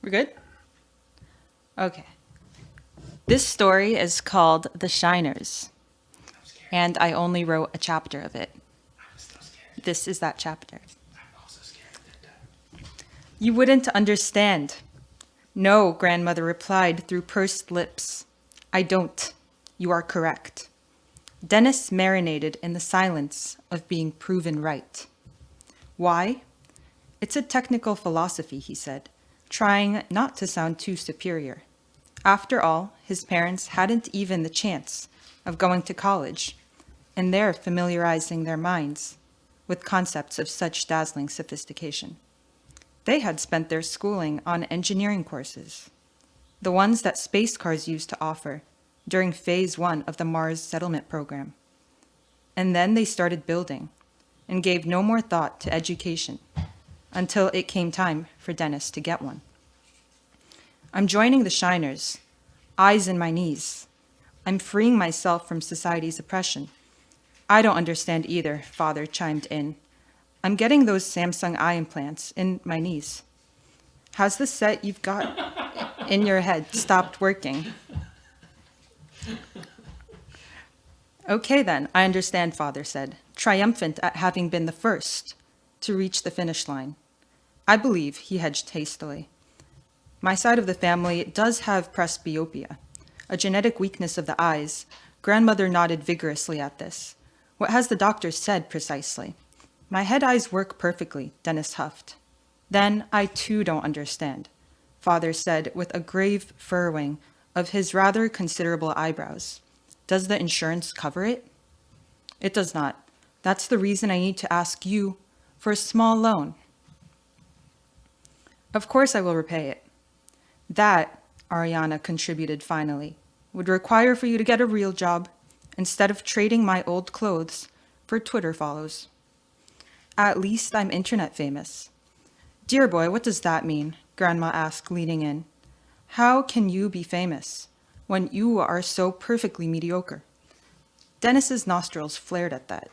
We're good? Okay. This story is called The Shiners, I'm scared. and I only wrote a chapter of it. I'm still scared. This is that chapter. I'm also scared of that. You wouldn't understand. No, grandmother replied through pursed lips. I don't. You are correct. Dennis marinated in the silence of being proven right. Why? It's a technical philosophy, he said, trying not to sound too superior. After all, his parents hadn't even the chance of going to college, and they're familiarizing their minds with concepts of such dazzling sophistication. They had spent their schooling on engineering courses, the ones that space cars used to offer during Phase 1 of the Mars settlement program. And then they started building and gave no more thought to education until it came time for Dennis to get one. I'm joining the Shiners, eyes in my knees. I'm freeing myself from society's oppression. I don't understand either, Father chimed in. I'm getting those Samsung eye implants in my knees. Has the set you've got in your head stopped working? Okay then, I understand, Father said, triumphant at having been the first to reach the finish line. I believe, he hedged hastily. My side of the family does have presbyopia, a genetic weakness of the eyes. Grandmother nodded vigorously at this. What has the doctor said precisely? My head eyes work perfectly, Dennis huffed. Then I too don't understand, Father said with a grave furrowing of his rather considerable eyebrows. Does the insurance cover it? It does not. That's the reason I need to ask you for a small loan. Of course I will repay it. That, Ariana contributed finally, would require for you to get a real job instead of trading my old clothes for Twitter follows. At least I'm internet famous. Dear boy, what does that mean? Grandma asked, leaning in. How can you be famous when you are so perfectly mediocre? Dennis's nostrils flared at that.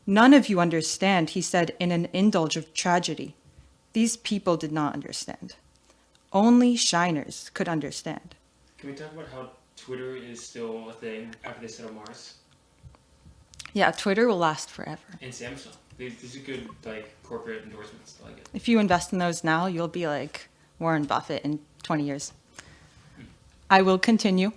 None of you understand, he said in an indulge of tragedy. These people did not understand. Only Shiners could understand. Can we talk about how Twitter is still a thing after they settle Mars? Yeah, Twitter will last forever. And Samsung. These are good corporate endorsements. I like it. If you invest in those now, you'll be like Warren Buffett in 20 years. I will continue.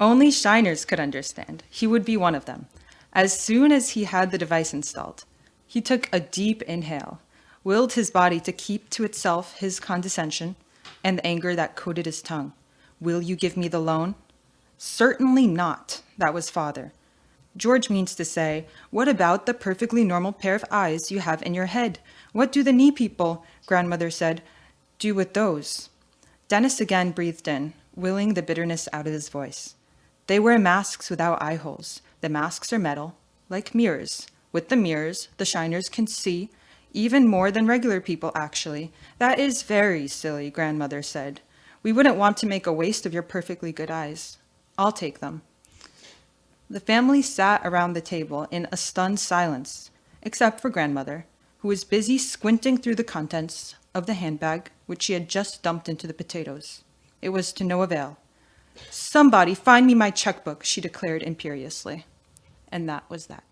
Only Shiners could understand. He would be one of them. As soon as he had the device installed, he took a deep inhale, willed his body to keep to itself his condescension and the anger that coated his tongue. Will you give me the loan? Certainly not, that was Father. George means to say, what about the perfectly normal pair of eyes you have in your head? What do the knee people, Grandmother said, do with those? Dennis again breathed in, willing the bitterness out of his voice. They wear masks without eye holes. The masks are metal, like mirrors. With the mirrors, the Shiners can see, even more than regular people, actually. That is very silly, Grandmother said. We wouldn't want to make a waste of your perfectly good eyes. I'll take them. The family sat around the table in a stunned silence, except for Grandmother, who was busy squinting through the contents of the handbag which she had just dumped into the potatoes. It was to no avail. Somebody find me my checkbook, she declared imperiously. And that was that.